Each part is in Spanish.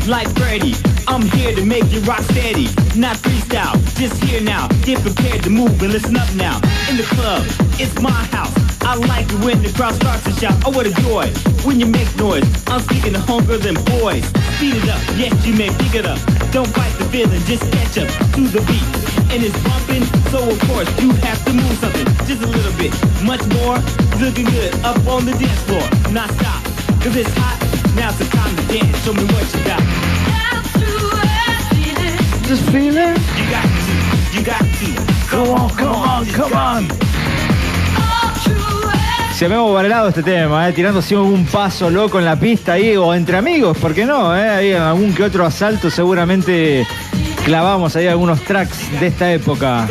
like Freddy. I'm here to make you rock steady, not freestyle, just here now. Get prepared to move and listen up now. In the club, it's my house. I like it when the crowd starts to shout. Oh, what a joy when you make noise. I'm speaking to homegirls and boys. Speed it up, yes, you may pick it up. Don't fight the feeling, just catch up to the beat. And it's bumping, so of course you have to move something. Just a little bit, much more. Looking good up on the dance floor. Not stop, cause it's hot. Now's the time to dance. Show me what you got. Just feel it. You got to. Come on. Se me ha bailado este tema, tirando así un paso loco en la pista ahí, o entre amigos, ¿por qué no? Ahí en algún que otro asalto seguramente clavamos ahí algunos tracks de esta época.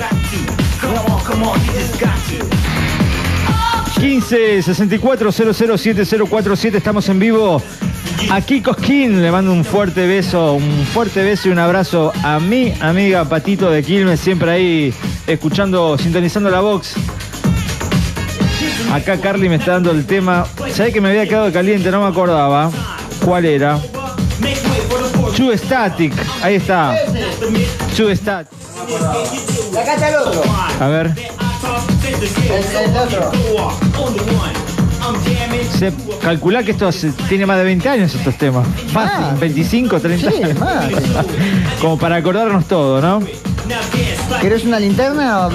15 64 00 7047, estamos en vivo. A Kiko Skin le mando un fuerte beso y un abrazo a mi amiga Patito de Quilmes, siempre ahí escuchando, sintonizando la box. Acá Carly me está dando el tema. ¿Sabés que me había quedado caliente? No me acordaba. ¿Cuál era? True Static. Ahí está. True Static. Acá está el otro. A ver. El otro. Se calcula que esto tiene más de 20 años estos temas. Fácil, 25, 30 sí, años. más. Como para acordarnos todo, ¿no? ¿Querés una linterna?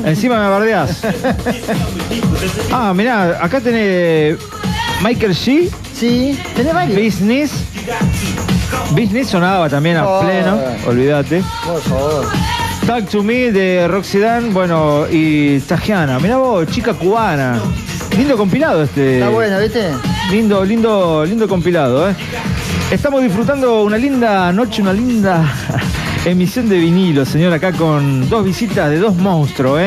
Encima me bardeás. Ah, mirá, acá tenés Michael G. Sí, tenés varios. Business sonaba también a pleno, olvídate. Por favor. Talk to Me de Roxy Dan, bueno, y Tajiana. Mirá vos, chica cubana. Lindo compilado este. Está bueno, ¿viste? Lindo compilado, Estamos disfrutando una linda noche, una linda emisión de vinilo, señor, acá con dos visitas de dos monstruos,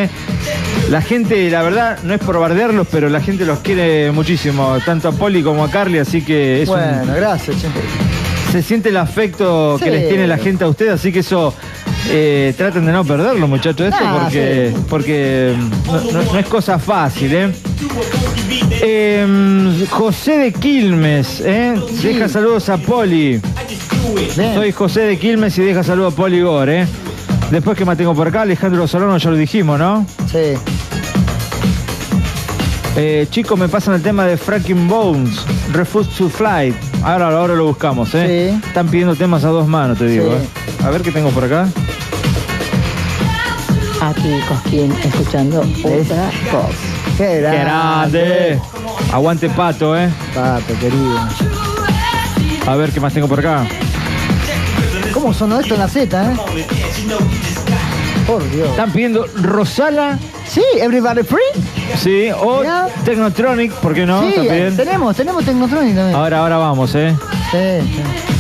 La gente, la verdad, no es por bardearlos, pero la gente los quiere muchísimo, tanto a Poli como a Carly, así que es gracias, che. Se siente el afecto que les tiene la gente a ustedes, así que eso traten de no perderlo, muchachos, porque no es cosa fácil, José de Quilmes, Sí. deja saludos a Poli. Bien. Soy José de Quilmes y deja saludos a Poli Gore, Después que mantengo por acá, Alejandro Solano, ya lo dijimos, ¿no? Sí. Chicos, me pasan el tema de Fracking Bones, Refuse to Fly. Ahora lo buscamos, Sí. Están pidiendo temas a dos manos, te digo, Sí. A ver qué tengo por acá. Aquí Cosquín escuchando otra voz. Qué grande. Aguante Pato, Pato, querido. A ver qué más tengo por acá. ¿Cómo sonó esto en la Z, Por Dios. Están pidiendo Rosala. Sí, Everybody Free. Sí, o Ya. Technotronic, ¿por qué no? Sí, También. tenemos Technotronic también. Ahora vamos, Sí.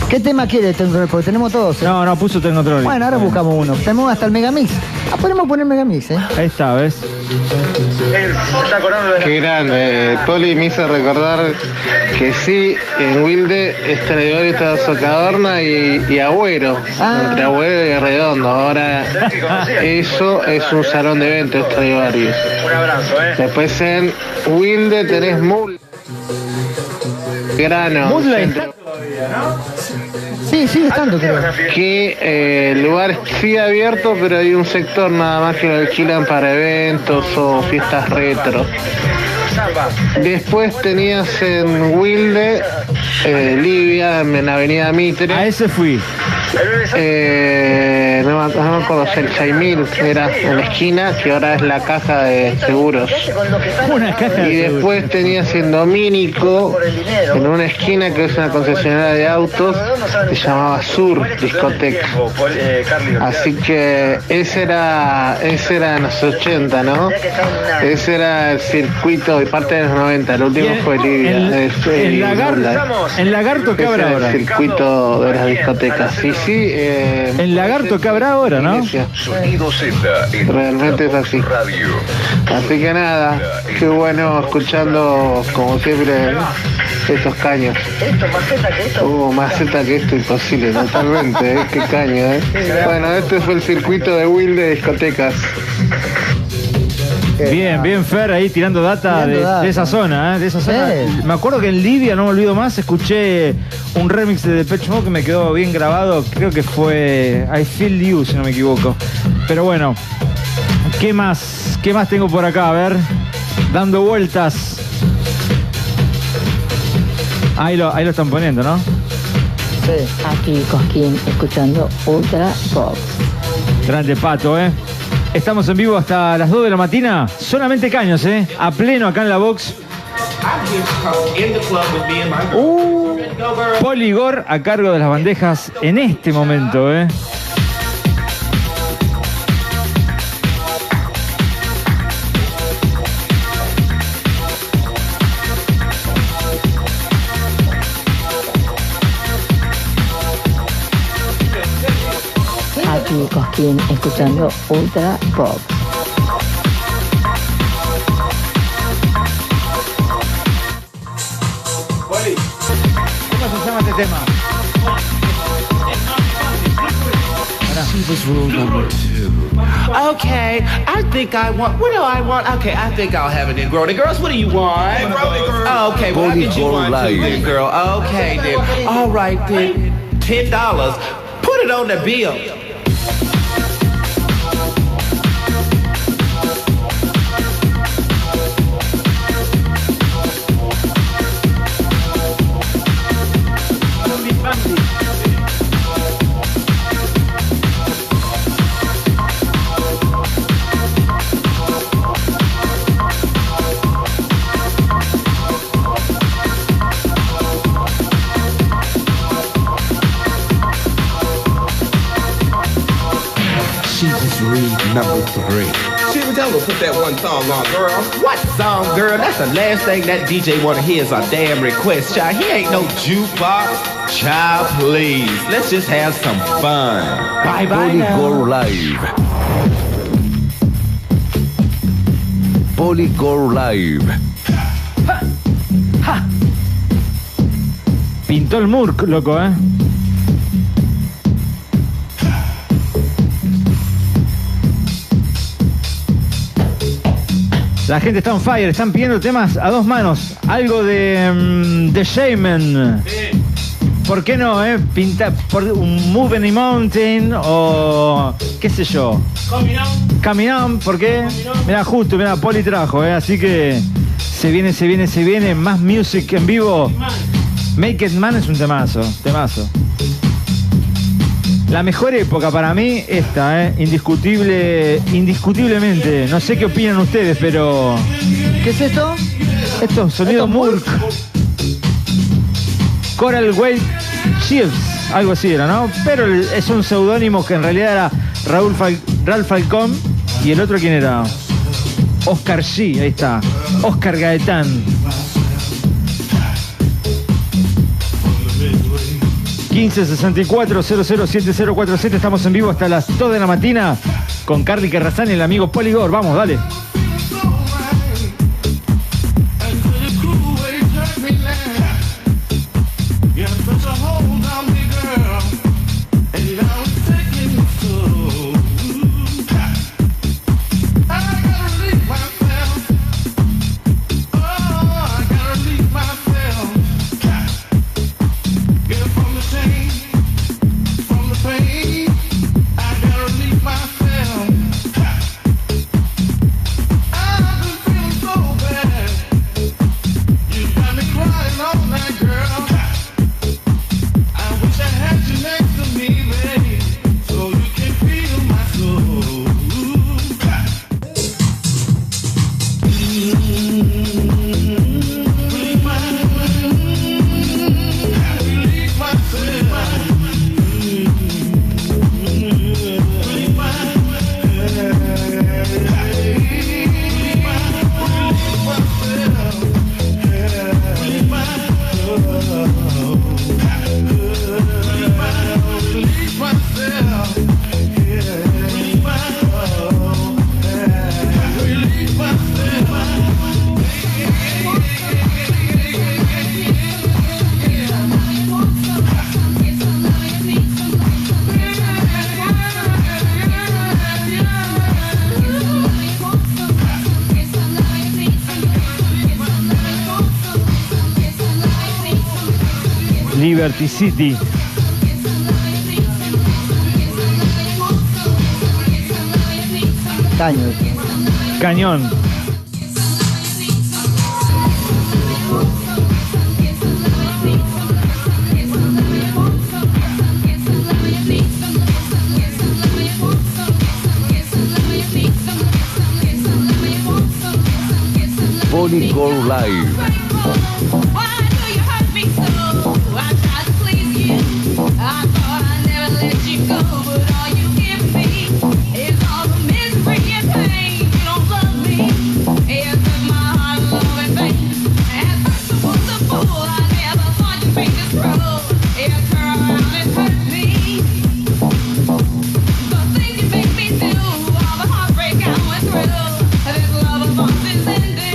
¿Qué tema quiere Technotronic? Porque tenemos todos. No, puso Technotronic. Bueno, ahora buscamos uno. Tenemos hasta el Megamix. Podemos poner Megamix, Ahí está, ¿ves? Qué grande. Poli me hizo recordar que sí, en Wilde Stradivari estaba Socadorna y Agüero. Entre Agüero y Redondo. Ahora eso es un salón de eventos Stradivari. Un abrazo, Después en Wilde tenés Grano. Mudla Centro. Sí, sigue estando, creo. Que el lugar sigue abierto, pero hay un sector nada más que lo alquilan para eventos o fiestas retro. Después tenías en Wilde, Libia, en Avenida Mitre. A ese fui. No me acuerdo, el 6000 era en la esquina, que ahora es la caja de seguros. Una caja de Y seguros. después tenías en Domínico, en una esquina que es una concesionaria de autos, que se llamaba Sur Discoteca. Así que ese era en los 80, ¿no? Ese era el circuito de parte de los 90, el último fue Libia. En Lagarto, ¿qué habrá ahora? El circuito de las discotecas. Sí, En Lagarto, ¿qué habrá ahora, no? Sonido Z en Realmente es así. Radio. Así que nada, qué bueno escuchando como siempre estos caños. Más Z que esto, imposible, totalmente, qué caño, Bueno, este fue el circuito de Will de discotecas. Bien, Fer, ahí tirando data de esa zona, de esa zona. Me acuerdo que en Libia, no me olvido más, escuché un remix de Depeche Mode que me quedó bien grabado. Creo que fue I Feel You, si no me equivoco. Pero bueno, ¿qué más tengo por acá? A ver, dando vueltas. Ahí lo están poniendo, ¿no? Sí. Aquí Cosquín, escuchando Ultra Pop. Grande Pato, ¿eh? Estamos en vivo hasta las 2 de la mañana. Solamente caños, ¿eh? A pleno acá en la box. Poligor a cargo de las bandejas en este momento, ¿eh? Aquí Cosquín, escuchando Ultra Pop. ¿Cómo se llama este tema? Okay, I think I want. What do I want? Okay, I think I'll have a Negroni. Girls, what do you want? Oh, okay, well, I'll get you one too, then, girl. Okay, then. All right, then. $10. Put it on the bill. Number 3. She would tell her put that one song on, girl. What song, girl? That's the last thing that DJ wanna hear is a damn request, child. He ain't no jukebox. Child, please. Let's just have some fun. Bye bye now. Poligor Live. Poligor Live. Pintó el Murk, loco, ¿eh? La gente está on fire, están pidiendo temas a dos manos. Algo de Shaman. ¿Por qué no, Pinta por un Move Any Mountain o qué sé yo. Caminón, ¿por qué? Mira, justo, mira, Poli trajo, así que se viene más music en vivo. Make It Man es un temazo. La mejor época para mí esta, indiscutiblemente. No sé qué opinan ustedes, pero... ¿Qué es esto? Esto, sonido Murk. Coral Wave Chiefs, algo así era, ¿no? Pero es un seudónimo que en realidad era Ralph Falcón. ¿Y el otro quién era? Oscar G, ahí está. Oscar Gaetán. 1564-007047. Estamos en vivo hasta las 2 de la mañana con Carly Carrazán y el amigo Poligor. Vamos, dale. Liberty City. Caño. Cañón. Polycore Live.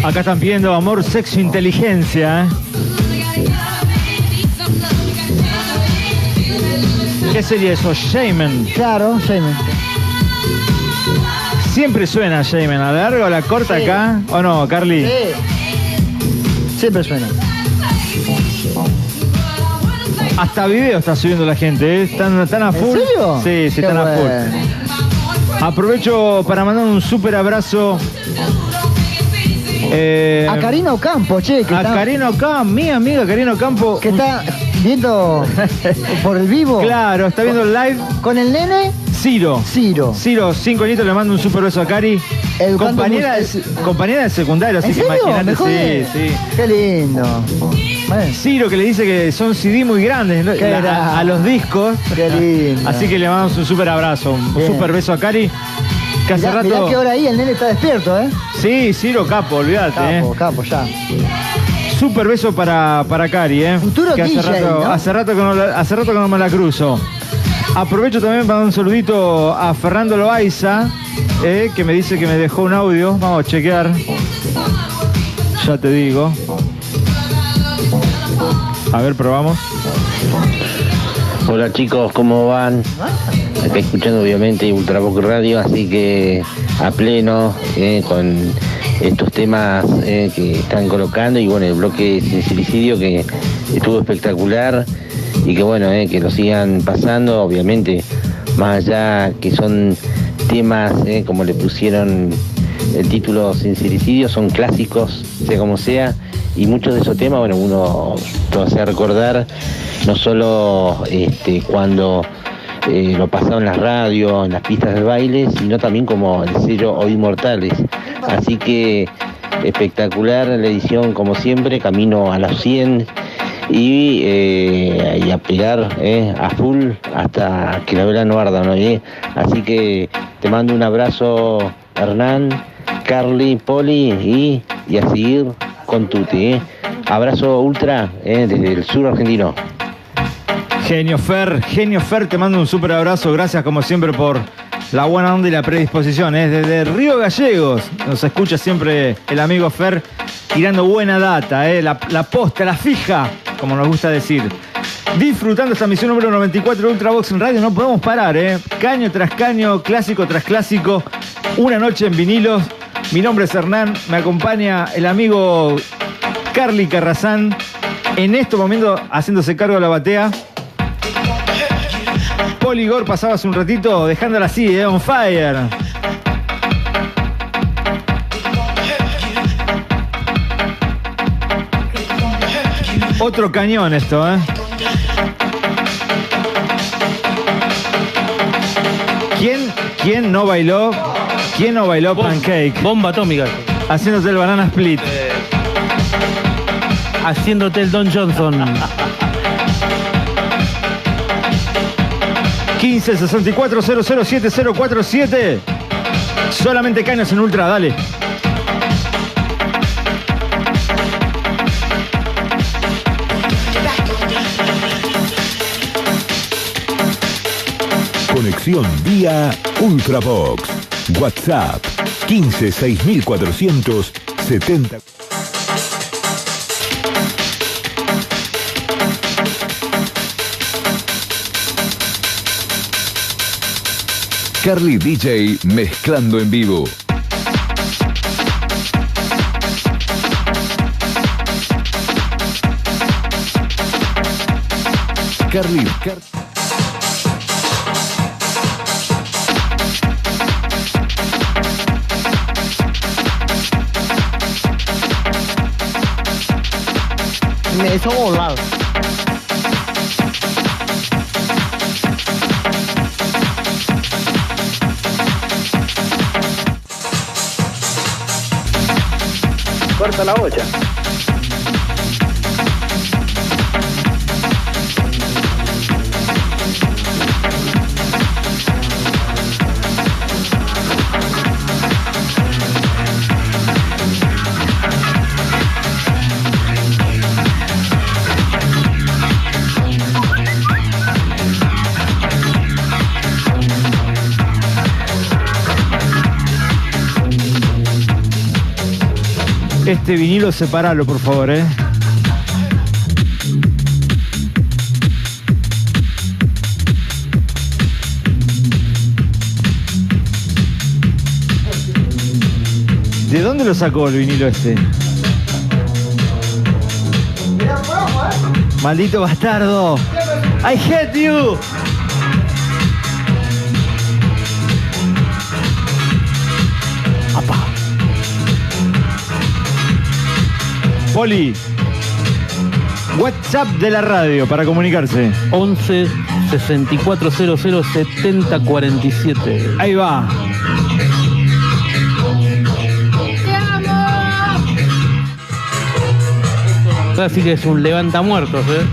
Acá están pidiendo amor, sexo, inteligencia. ¿Qué sería eso? Shaman. Claro, Shaman. Siempre suena Shaman. ¿A la larga o a la corta Sí. acá? ¿O no, Carly? Sí. Siempre suena. Hasta video está subiendo la gente, ¿eh? Están a full. ¿En serio? Sí, sí, Qué están a bueno. full. Aprovecho para mandar un súper abrazo. A Karina Ocampo, che, que a está, Karina Ocampo, mi amiga Karina Ocampo. que está viendo por el vivo. Claro, está viendo el live. Con el nene Ciro. Ciro. Ciro, 5 añitos, le mando un súper beso a Cari. Educando Compañera de secundario, así ¿En que serio? imagínate. ¿Me jodés? Sí. Qué lindo. Bueno, Ciro, que le dice que son CD muy grandes, ¿no? Qué a los discos. qué lindo. Así que le mandamos un súper abrazo, un Bien. súper beso a Cari. Que hace mirá, rato. mirá que ahora ahí el nene está despierto, ¿eh? Sí, Ciro Capo, olvídate. Capo, ya. Súper beso para Cari, Futuro que DJ, ¿no? hace rato que no me la cruzo. Aprovecho también para dar un saludito a Fernando Loaiza, que me dice que me dejó un audio. Vamos a chequear. Ya te digo. A ver, probamos. Hola chicos, ¿cómo van? Acá escuchando obviamente Ultravox Radio, así que a pleno con estos temas que están colocando y bueno, el bloque Sincericidio que estuvo espectacular y que bueno, que lo sigan pasando, obviamente, más allá que son temas, como le pusieron el título Sincericidio, son clásicos, sea como sea, y muchos de esos temas, bueno, uno lo hace recordar no solo cuando lo pasaba en las radios, en las pistas de baile, sino también como el sello O Inmortales. Así que espectacular la edición como siempre, camino a los 100 y a pegar a full hasta que la vela no arda, ¿no? Así que te mando un abrazo, Hernán, Carly, Poli y a seguir con Tuti. Abrazo ultra desde el sur argentino. Genio Fer, te mando un súper abrazo. Gracias como siempre por la buena onda y la predisposición. Desde Río Gallegos nos escucha siempre el amigo Fer tirando buena data, la posta, la fija, como nos gusta decir. Disfrutando esta misión número 94 de Ultravox en Radio, no podemos parar, caño tras caño, clásico tras clásico, una noche en vinilos. Mi nombre es Hernán, me acompaña el amigo Carly Carrazán, en este momento haciéndose cargo de la batea. Poligor pasaba hace un ratito dejándola así, on fire. Otro cañón esto, ¿Quién no bailó? ¿Quién no bailó Pancake? Bomba atómica. Haciéndose el banana split. Haciéndote el Don Johnson. 15 64 007 047. Solamente caños en Ultra, dale. Conexión vía Ultravox. WhatsApp 15 6470. Carly DJ mezclando en vivo. Carly. Me hizo volar. Corta la bocha. Este vinilo separalo, por favor, ¿eh? ¿De dónde lo sacó el vinilo este? Maldito bastardo. I hate you. Apa. Poli, WhatsApp de la radio para comunicarse. 11 6400 7047. Ahí va. Así que es un levantamuertos, ¿eh?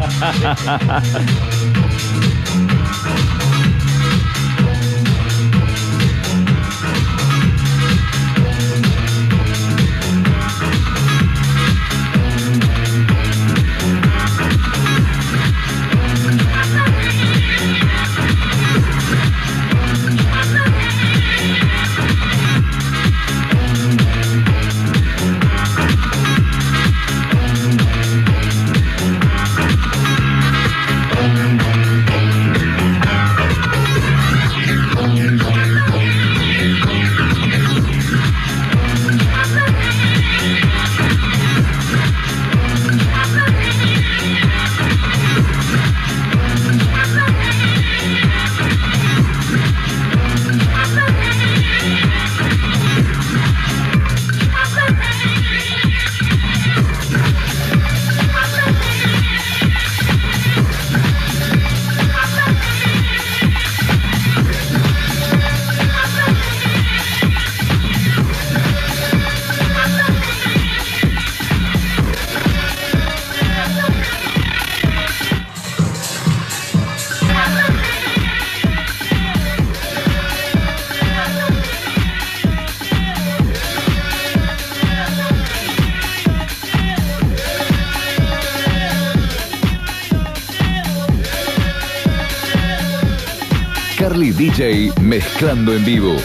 Carly DJ mezclando en vivo.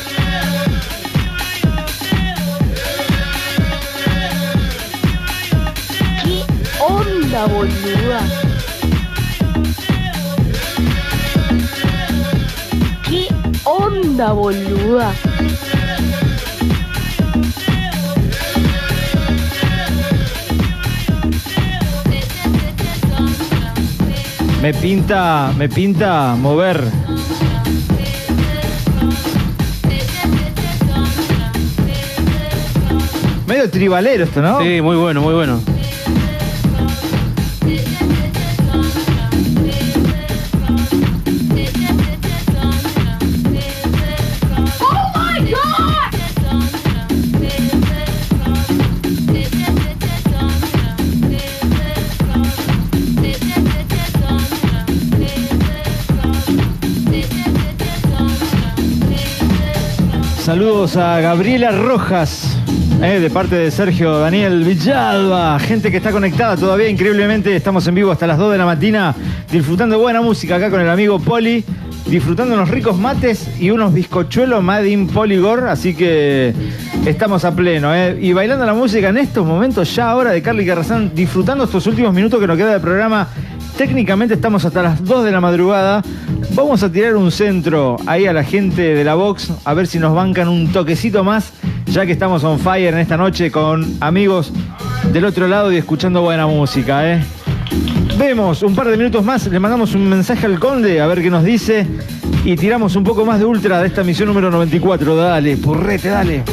¿Qué onda, boluda? ¿Qué onda, boluda? Me pinta mover. Medio tribalero esto, ¿no? Sí, muy bueno, muy bueno. ¡Oh, my God! Saludos a Gabriela Rojas. De parte de Sergio Daniel Villalba, gente que está conectada todavía increíblemente. Estamos en vivo hasta las 2 de la mañana, disfrutando de buena música acá con el amigo Poli, disfrutando unos ricos mates y unos bizcochuelos made in Poligor, así que estamos a pleno, y bailando la música en estos momentos, ya ahora de Carly Carrasán, disfrutando estos últimos minutos que nos queda de programa. Técnicamente estamos hasta las 2 de la madrugada. Vamos a tirar un centro ahí a la gente de la Vox, a ver si nos bancan un toquecito más, ya que estamos on fire en esta noche con amigos del otro lado y escuchando buena música, Vemos un par de minutos más, le mandamos un mensaje al Conde a ver qué nos dice y tiramos un poco más de ultra de esta misión número 94. Dale, porrete, dale.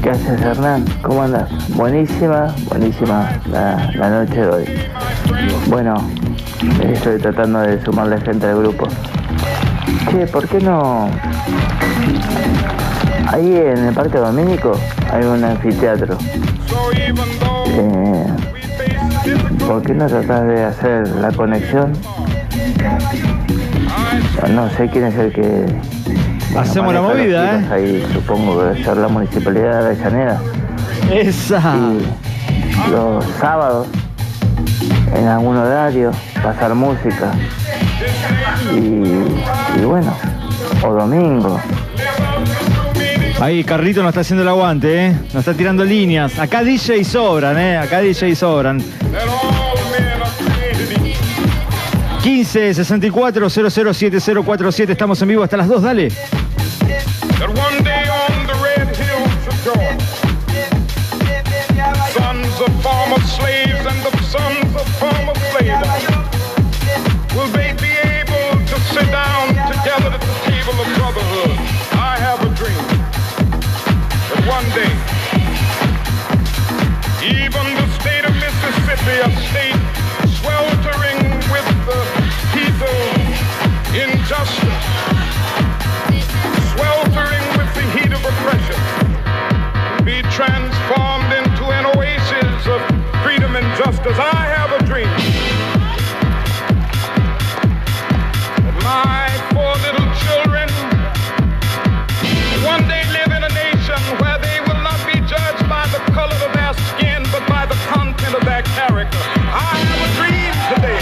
¿Qué haces, Hernán? ¿Cómo andas? Buenísima la noche de hoy. Bueno, estoy tratando de sumarle gente al grupo. Che, ¿por qué no? Ahí en el Parque Domínico hay un anfiteatro. ¿Por qué no tratás de hacer la conexión? No sé quién es el que... Hacemos la movida, ¿eh? Ahí supongo que debe ser la Municipalidad de Avellaneda. ¡Esa! Y los sábados, en algún horario, pasar música. Y bueno, o domingo. Ahí Carlito nos está haciendo el aguante, ¿eh? Nos está tirando líneas. Acá DJ sobran, ¿eh? Acá DJ sobran. 15 64 007047. Estamos en vivo hasta las 2, dale. Transformed into an oasis of freedom and justice. I have a dream that my 4 little children one day live in a nation where they will not be judged by the color of their skin, but by the content of their character. I have a dream today.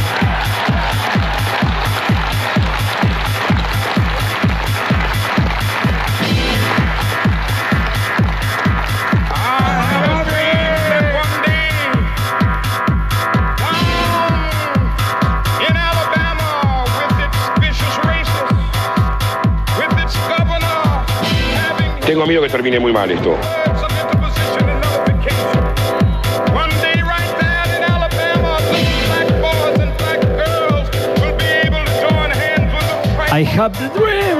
Tengo miedo que termine muy mal esto. I have the dream.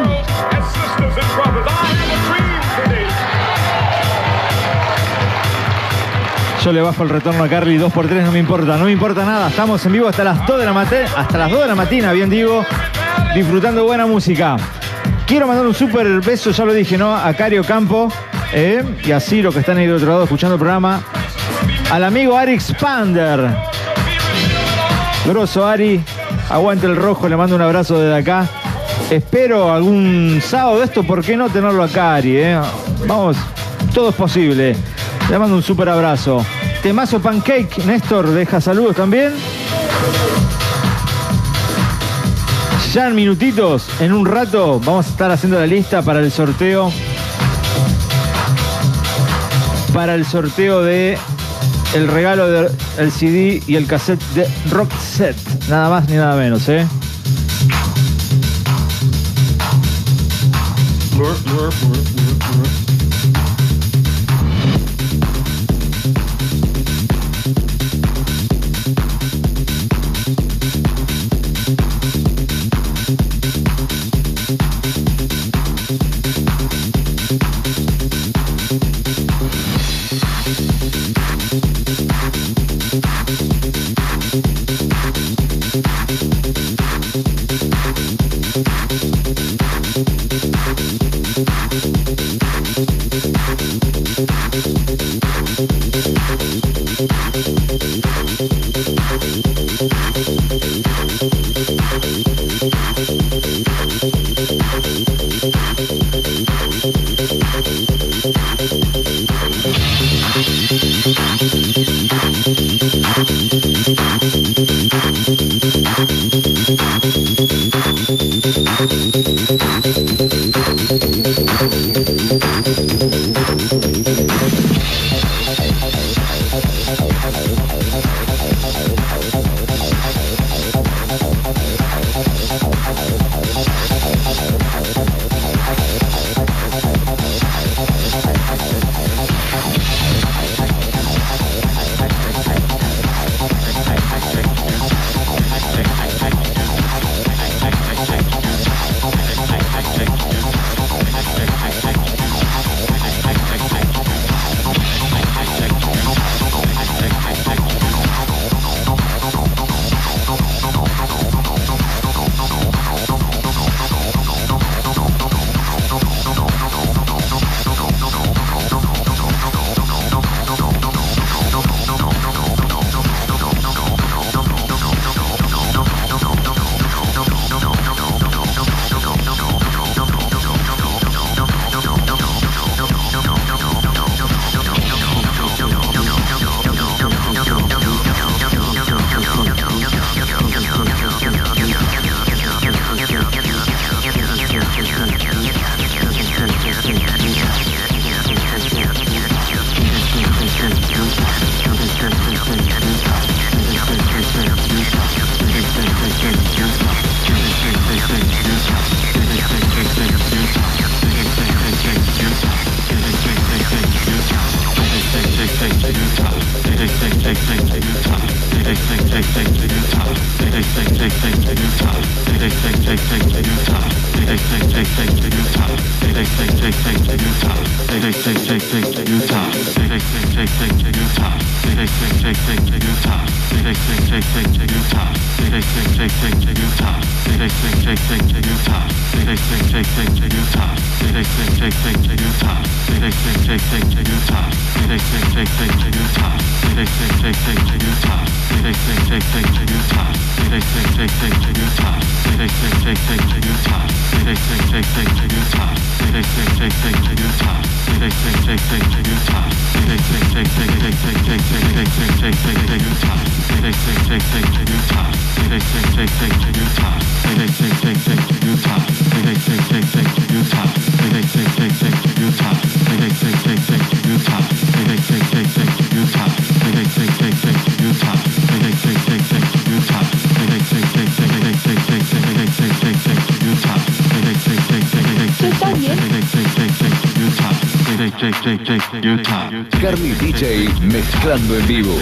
Yo le bajo el retorno a Carly 2x3, no me importa nada. Estamos en vivo hasta las 2 de la mañana, bien digo, disfrutando buena música. Quiero mandar un súper beso, ya lo dije, ¿no? A Cario Campo, y a Ciro, que están ahí del otro lado escuchando el programa. Al amigo Ari Expander. Grosso Ari, aguante el rojo, le mando un abrazo desde acá. Espero algún sábado de esto, ¿por qué no tenerlo acá, Ari? Vamos, todo es posible. Le mando un súper abrazo. Temazo Pancake, Néstor, deja saludos también. Ya en minutitos, en un rato, vamos a estar haciendo la lista para el sorteo. Para el sorteo de el regalo del CD y el cassette de Roxette. Nada más ni nada menos, ¿eh? Carly DJ mezclando en vivo.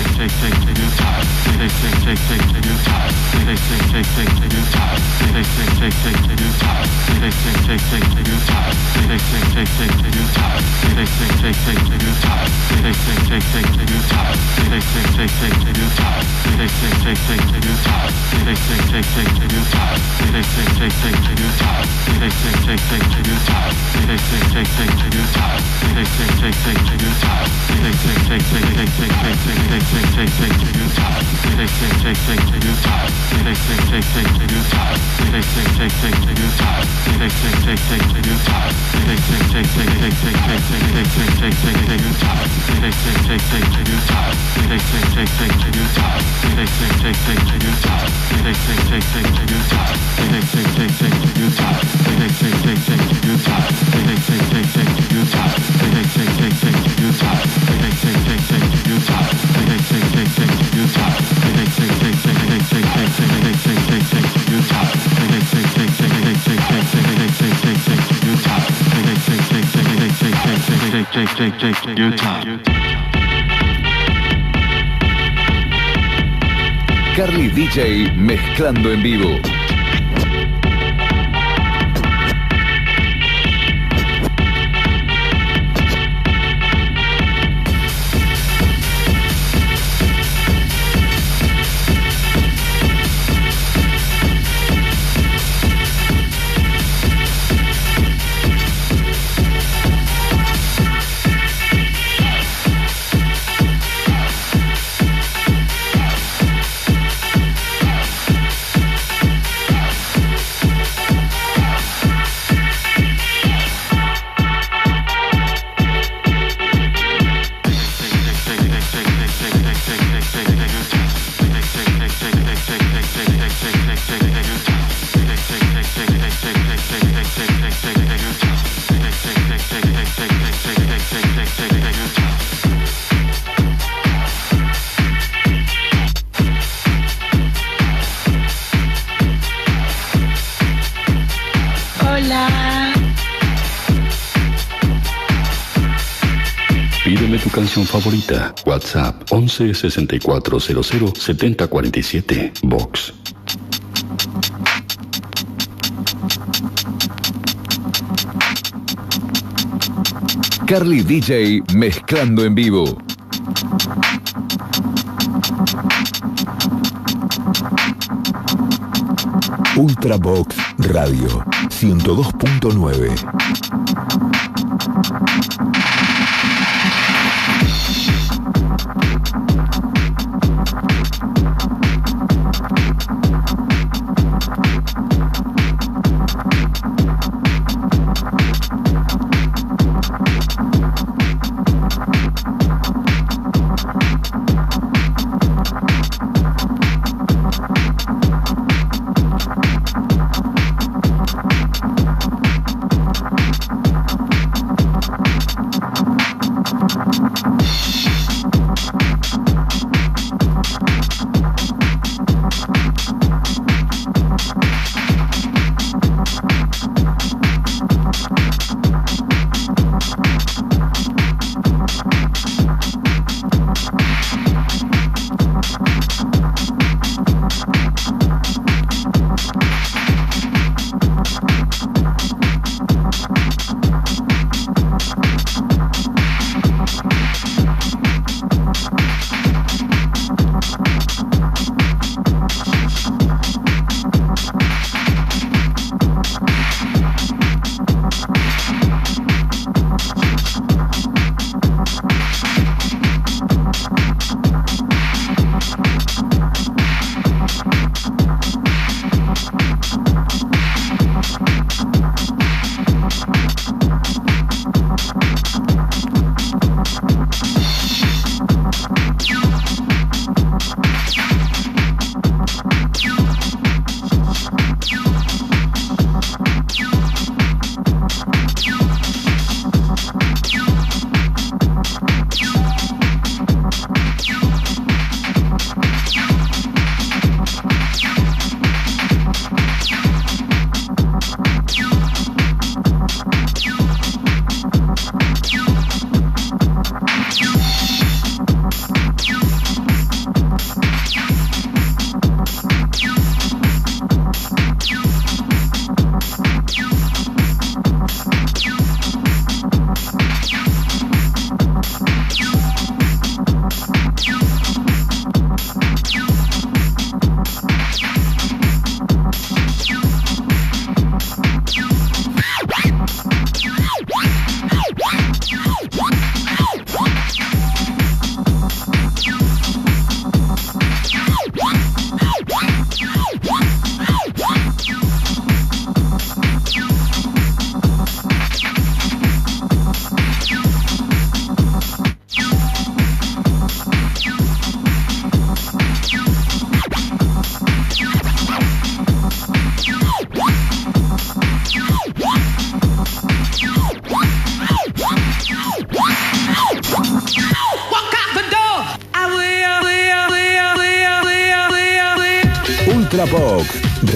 Carly DJ mezclando en vivo. Pídeme tu canción favorita. WhatsApp 11 6400 7047. Vox. Carly DJ mezclando en vivo. Ultravox Radio 102.9.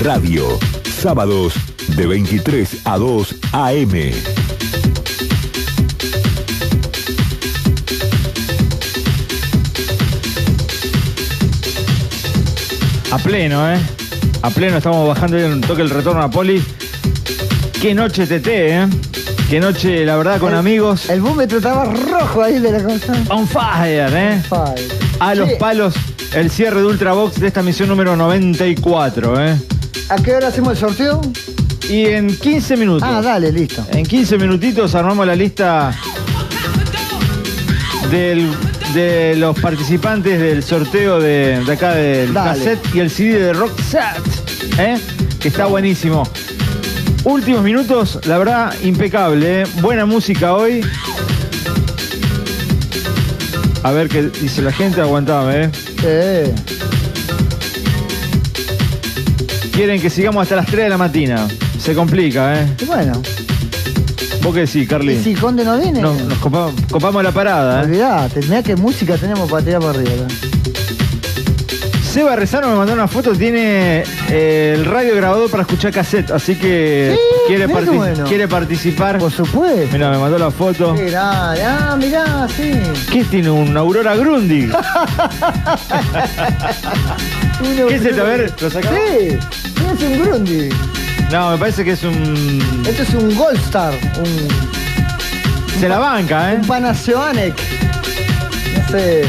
Radio. Sábados de 23 a 2 AM. A pleno, ¿eh? A pleno estamos bajando un toque el retorno a Poli. Qué noche TT, ¿eh? Qué noche, la verdad, con amigos. El búmetro estaba rojo ahí de la cosa. On fire, ¿eh? On fire. A los Sí. palos, el cierre de Ultravox de esta misión número 94, ¿eh? ¿A qué hora hacemos el sorteo? Y en 15 minutos. Ah, dale, listo. En 15 minutitos armamos la lista de los participantes del sorteo de acá del Dale. cassette y el CD de Rock Set, ¿eh? Que está buenísimo. Últimos minutos, la verdad, impecable, ¿eh? Buena música hoy. A ver qué dice la gente, aguantame, ¿eh? Quieren que sigamos hasta las 3 de la mañana. Se complica, ¿eh? Y bueno. ¿Vos qué decís, Carly? ¿Y si Conde no viene? Nos copamos la parada, ¿eh? Olvidate, mirá qué música tenemos para tirar para arriba. Seba Rezano me mandó una foto, tiene el radio grabador para escuchar cassette, así que Sí, mirá qué bueno. quiere participar. Por supuesto. Mira, me mandó la foto. Mirá, mirá, sí. ¿Qué tiene? ¿Un Aurora Grundig? ¿Qué es esto? A ver, ¿lo sacamos? Sí, es un Grundy. No, me parece que es un... Esto es un Gold Star, Se la banca, ¿eh? un Panasonic. No sé.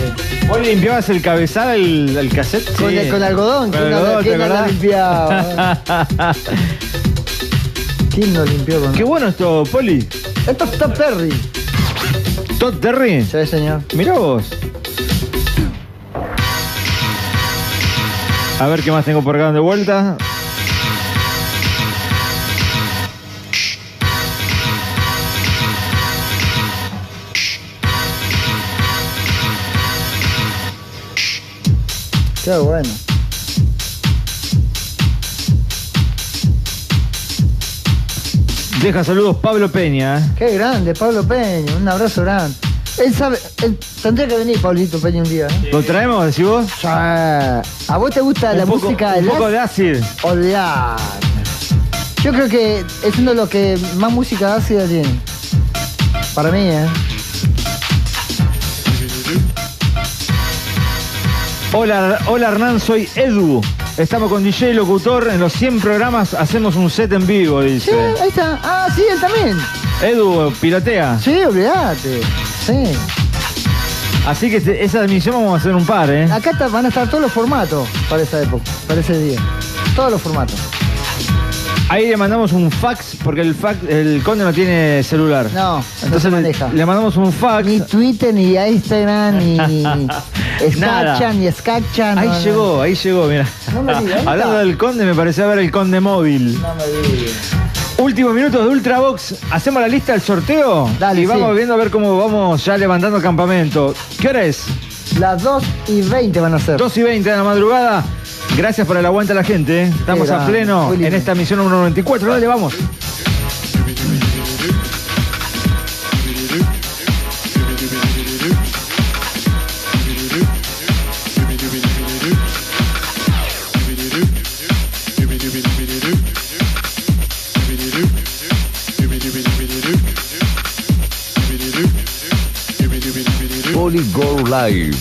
¿Vos le limpiabas el cabezal al cassette? Con algodón. Con algodón, ¿te ¿Quién no lo acordás? limpiaba? ¿Quién no limpió con Qué bueno esto, Poli. Esto es Top Terry. ¿Todd Terry? Sí, señor. Mirá vos. A ver qué más tengo por acá de vuelta. Qué bueno. Deja saludos Pablo Peña. Qué grande, Pablo Peña. Un abrazo grande. Él tendría que venir, Pablito Peña, un día. ¿Lo traemos, decís vos? Sí. ¿A vos te gusta la música un poco de acid? Olvidate. Yo creo que es uno de los que más música ácida tiene. Para mí, ¿eh? Hola Hernán, soy Edu. Estamos con DJ Locutor. En los 100 programas hacemos un set en vivo, dice. Sí, ahí está. Ah, sí, él también. Edu, piratea. Sí, olvidate. Sí. Así que esa emisión vamos a hacer un par, ¿eh? Acá van a estar todos los formatos para esa época, para ese día. Todos los formatos. Ahí le mandamos un fax, porque el Conde no tiene celular. No, entonces maneja. le mandamos un fax. Ni Twitter, ni Instagram, ni Nada. Sketchan, ni Sketchan. Ahí llegó, mira. No me digas. Hablando del Conde, me parecía ver el Conde móvil. No me digas. Últimos minutos de Ultravox. ¿Hacemos la lista del sorteo? Dale, y vamos sí. viendo a ver cómo vamos ya levantando campamento. ¿Qué hora es? Las 2:20 van a ser. 2:20 de la madrugada. Gracias por el aguante a la gente, ¿eh? Estamos a pleno en esta misión número 94. Dale, vamos. Polygon Live.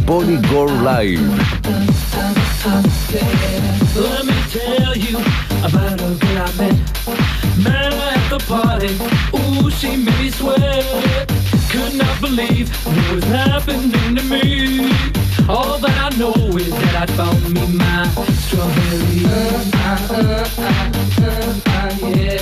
Polygirl Live. Let me tell you about a girl I met at the party. Ooh, she made me sweat. Could not believe what was happening to me. All that I know is that I found me my strawberry. Yeah.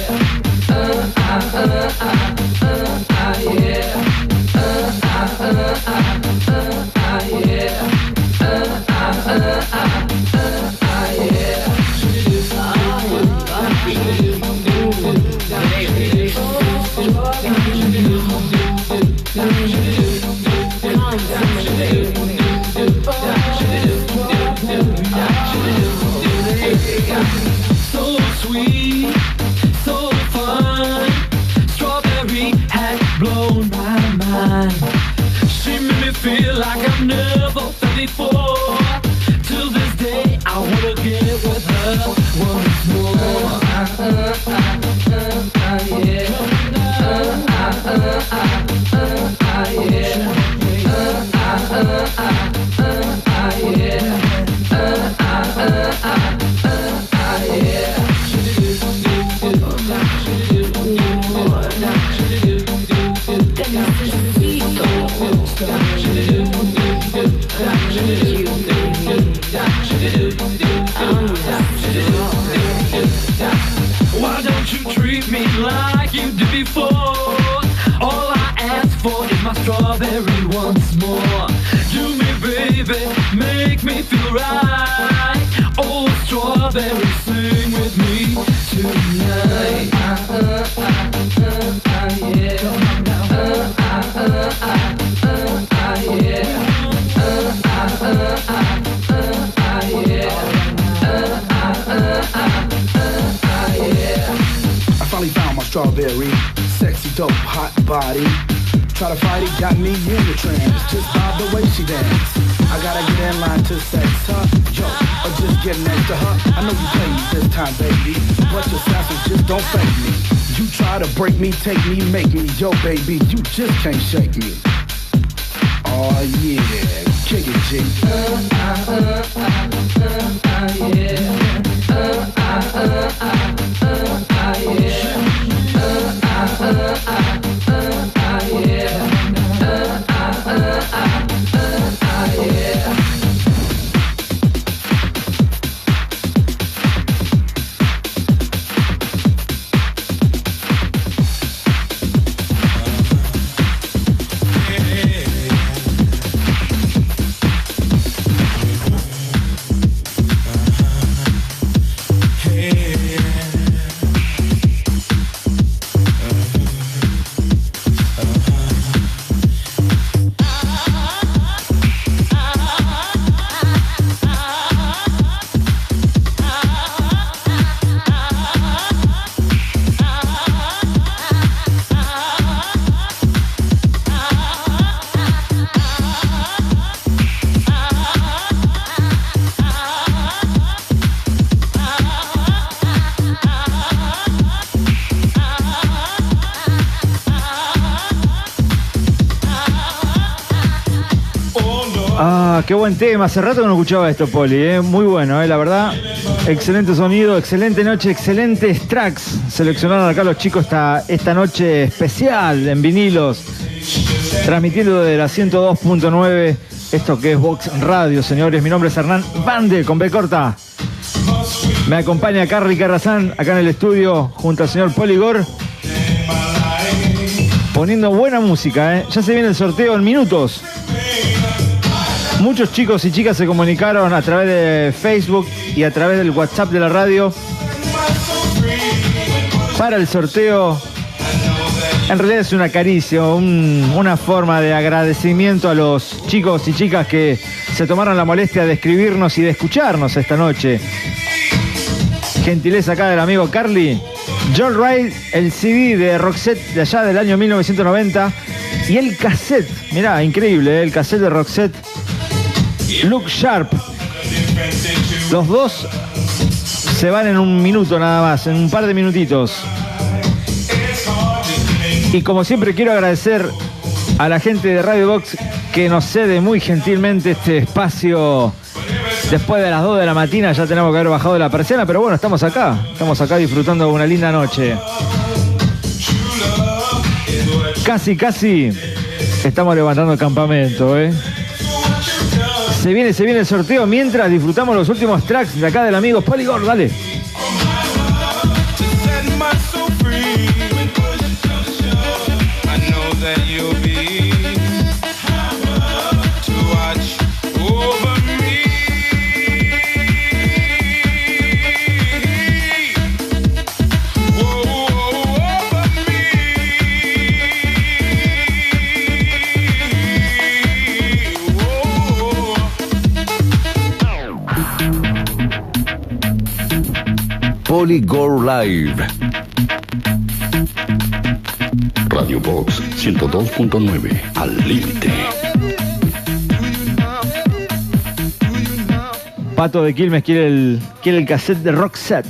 So sweet, so fun. Strawberry had blown my mind. She made me feel like I've never felt before. Till this day, I wanna get with her once more. Why don't you treat me like you did before? All I ask for is my strawberry once more. Do me, baby, make me feel right. Oh, strawberry, sing with me tonight. I finally found my strawberry, sexy, dope, hot body. Try to fight it, got me in the trance, just by the way she dance. I gotta get in line to sex her, yo, or just get next to her. I know you play me this time, baby, but your sassy just don't fake me. You try to break me, take me, make me, yo, baby, you just can't shake me. Oh yeah, kick it, G. Qué buen tema, hace rato que no escuchaba esto, Poli, muy bueno, la verdad. Excelente sonido, excelente noche, excelentes tracks. Seleccionaron acá los chicos esta noche especial en vinilos, transmitiendo desde la 102.9, esto que es Vox Radio, señores. Mi nombre es Hernán Bande, con B corta. Me acompaña Carly Carrazán acá en el estudio, junto al señor Poligor, poniendo buena música, Ya se viene el sorteo en minutos. Muchos chicos y chicas se comunicaron a través de Facebook y a través del WhatsApp de la radio para el sorteo. En realidad es una caricia, una forma de agradecimiento a los chicos y chicas que se tomaron la molestia de escribirnos y de escucharnos esta noche. Gentileza acá del amigo Carly. John Ride, el CD de Roxette de allá del año 1990 y el cassette, mirá, increíble, el cassette de Roxette, Look Sharp. Los dos se van en un minuto nada más, en un par de minutitos. Y como siempre quiero agradecer a la gente de Radio Box que nos cede muy gentilmente este espacio. Después de las 2 de la mañana ya tenemos que haber bajado la persiana, pero bueno, estamos acá disfrutando de una linda noche. Casi estamos levantando el campamento, ¿eh? Se viene el sorteo mientras disfrutamos los últimos tracks de acá del amigo Poligor, dale. Poligor Live. Radio Box 102.9, al límite. Pato de Quilmes quiere el cassette de Roxette.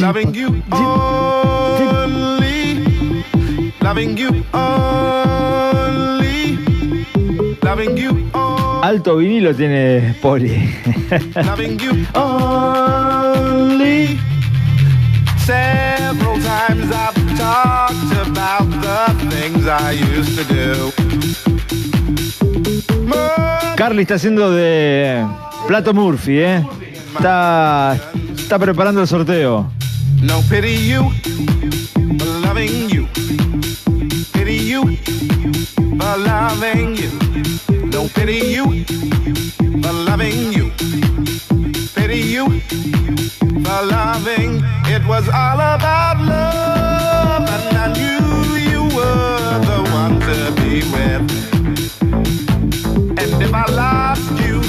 Loving you only, loving you only, loving you only. Alto vinilo tiene Poli. Loving you only. Several times I've talked about the things I used to do. Carly está haciendo de Plato Murphy, ¿eh? Está preparando el sorteo. No pity you, for loving you. Pity you, for loving you. No pity you, for loving you. Pity you, for loving. It was all about love, and I knew you were the one to be with. And if I lost you,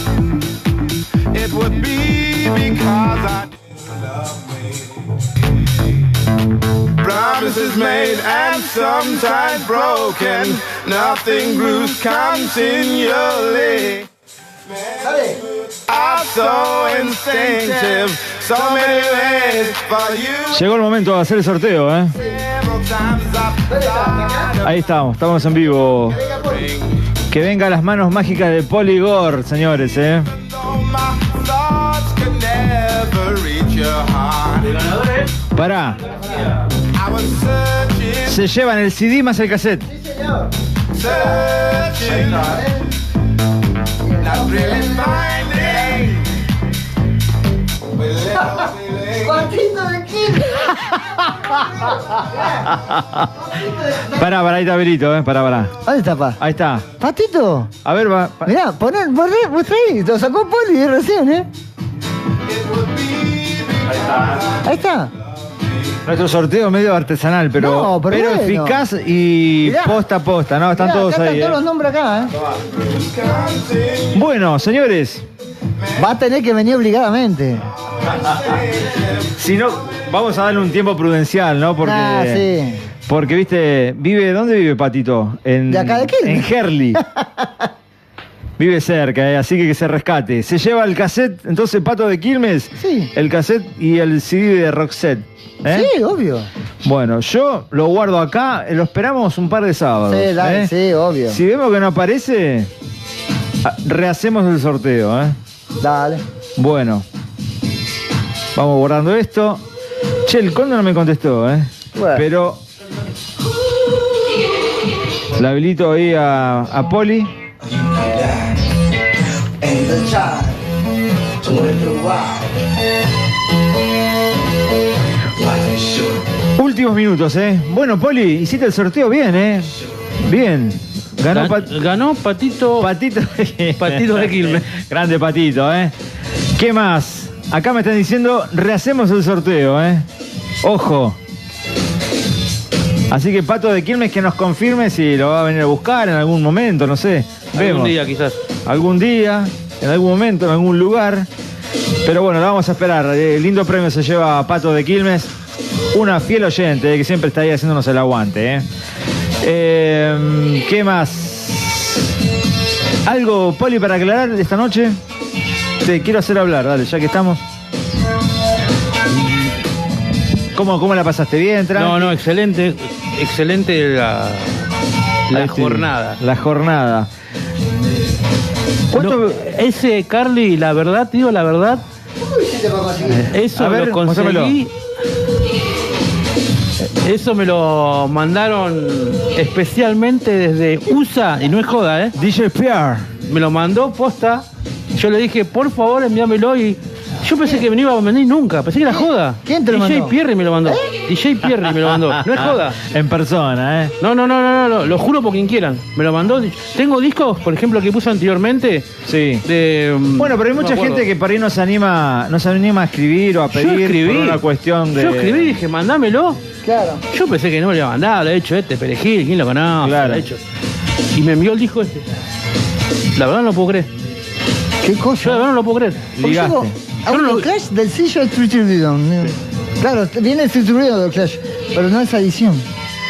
it would be because I didn't love me. Promises made and sometimes broken. Nothing grows continually. I'm so instinctive, so many ways for you. Llegó el momento de hacer el sorteo, ¿eh? Ahí estamos en vivo. Que venga las manos mágicas de Poligor, señores, ¿eh? Pará. Se llevan el CD más el cassette. Sí, señor. Patito de Quilmes. Pará, ahí está Berito, pará. ¿Dónde está, pa? Ahí está. Patito. A ver, va. Mirá, poné, ahí. Lo sacó Poli recién, Ahí está. Nuestro sorteo medio artesanal, pero, No, pero bueno. eficaz y Mirá. posta a posta, ¿no? Están Mirá, todos acá ahí. están todos los nombres acá, Bueno, señores, Va a tener que venir obligadamente. si no, vamos a darle un tiempo prudencial, ¿no? Porque, Sí. porque viste, ¿dónde vive Patito? De acá de Quilmes. En Herli. Vive cerca, así que se rescate. Se lleva el cassette, entonces Pato de Quilmes, Sí. el cassette y el CD de Roxette. Sí, obvio. Bueno, yo lo guardo acá, lo esperamos un par de sábados. Sí, dale, sí, obvio. Si vemos que no aparece, rehacemos el sorteo. Dale. Bueno, vamos guardando esto. Che, el Conde no me contestó, Bueno. pero la habilito ahí a Poli. Últimos minutos, Bueno, Poli, hiciste el sorteo bien, Bien. Ganó Patito. Patito de Quilmes. Grande Patito, ¿Qué más? Acá me están diciendo, rehacemos el sorteo, Ojo. Así que Pato de Quilmes que nos confirme si lo va a venir a buscar en algún momento, no sé. Vemos. Algún día quizás. Algún día, en algún momento, en algún lugar. Pero bueno, lo vamos a esperar. El lindo premio se lleva a Pato de Quilmes. Una fiel oyente que siempre está ahí haciéndonos el aguante. ¿Qué más? ¿Algo, Poli, para aclarar esta noche? Te quiero hacer hablar, dale, ya que estamos. ¿Cómo la pasaste? ¿Bien, tranqui? No, excelente. Excelente la jornada. La jornada. No, ese Carly, la verdad, te digo la verdad. Eso A ver, lo conseguí. Eso me lo mandaron especialmente desde USA, y no es joda, DJ Pierre. Me lo mandó posta. Yo le dije, por favor, envíamelo, y yo pensé que me no iba a venir nunca, pensé que era joda. ¿Quién te lo mandó? DJ Pierre me lo mandó. DJ Pierre me lo mandó. No es joda. En persona, No, lo juro por quien quieran. Me lo mandó. Tengo discos, por ejemplo, que puse anteriormente. Sí. Bueno, pero hay mucha gente que por ahí no se anima a escribir o a pedir por una cuestión de... Yo escribí y dije, mandámelo. Claro. Yo pensé que no me lo iba a mandar, lo he hecho Perejil, ¿quién lo conoce? Claro. Lo he hecho. Y me envió el disco este. La verdad no lo puedo creer. ¿Qué cosa? Yo la verdad no lo puedo creer. Ligaste. Clash del sello Street Rhythm. Claro, viene el Street Rhythm del Clash, pero no esa edición.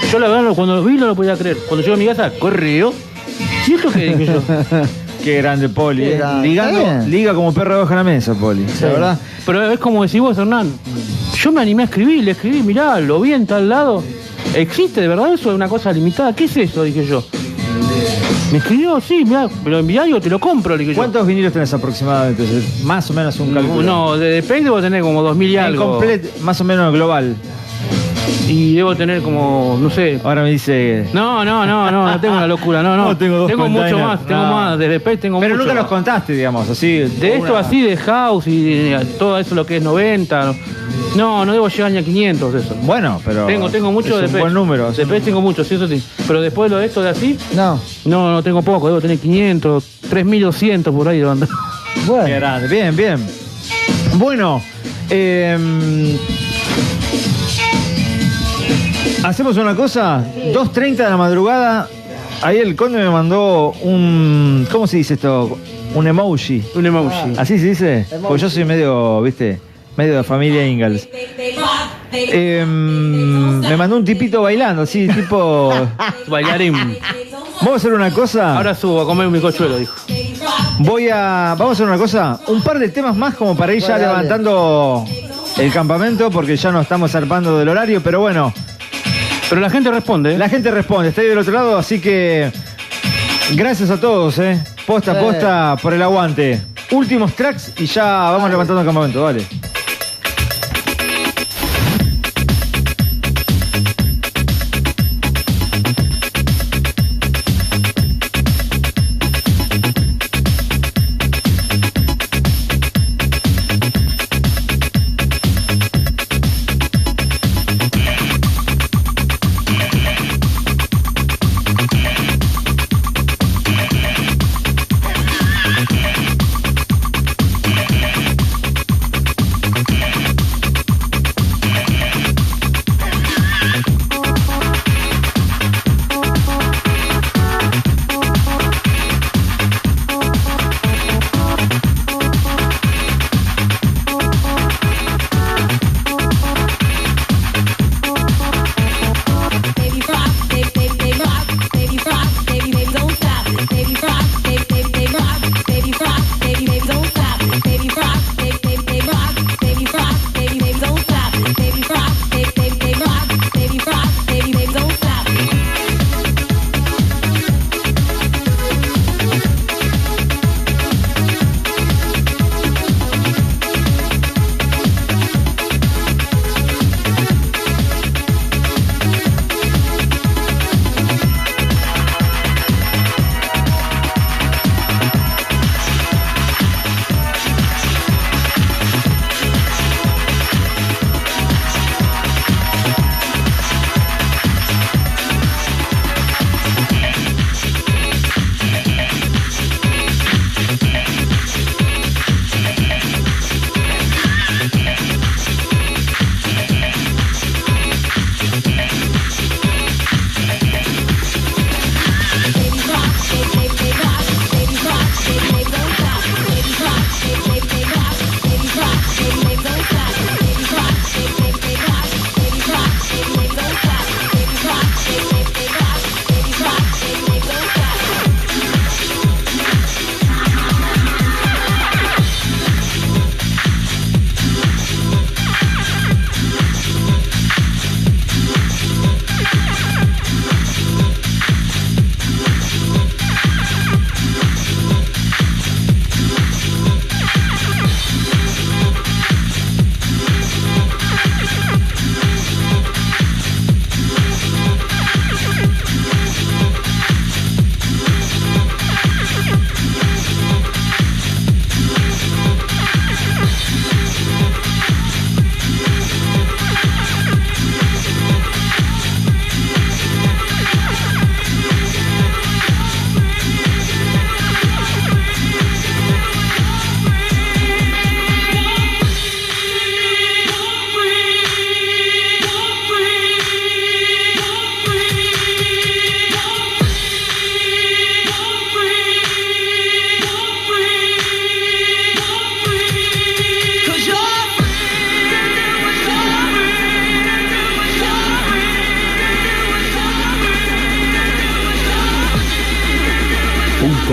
Yo la verdad cuando lo vi no lo podía creer. Cuando llego a mi casa, corrió. ¿Y esto qué dije yo? Qué grande, Poli. Qué grande. Liga como perro debajo de la mesa, Poli. Sí. La verdad. Pero es como decís vos, Hernán. Yo me animé a escribir, le escribí, mirá, lo vi en tal lado. ¿Existe de verdad eso? ¿Es una cosa limitada? ¿Qué es eso? Dije yo. Me escribió, sí, mirá, me lo enviá y te lo compro, le dije yo. ¿Cuántos vinilos tenés aproximadamente? Más o menos un cálculo. No, de Pace debo tener como 2000 y algo. Más o menos global. Y debo tener como, no sé. Ahora me dice... No tengo una locura, no. No, tengo mucho más, tengo más. Desde Pace tengo Pero mucho. nunca los contaste, digamos, así. De esto así, de house y de todo eso lo que es 90. No debo llegar ni a 500 eso. Bueno, pero... Tengo mucho de un buen número. De Pace tengo mucho, sí, eso sí. Pero después de esto de así... No tengo poco, debo tener 500, 3200 por ahí de banda. Bueno. Qué grande, bien. Bueno, hacemos una cosa, 2:30 de la madrugada, ahí el Conde me mandó un... ¿Cómo se dice esto? Un emoji. Un emoji. ¿Así se dice? Pues yo soy medio, medio de familia Ingalls. Me mandó un tipito bailando, así, tipo... Bailarín. Vamos a hacer una cosa. Ahora subo a comer un bizcochuelo, dijo. Vamos a hacer una cosa, un par de temas más como para ir ya levantando el campamento, porque ya nos estamos zarpando del horario, pero bueno. Pero la gente responde. La gente responde, está ahí del otro lado, así que gracias a todos, posta a posta por el aguante. Últimos tracks y ya vamos levantando el campamento, vale.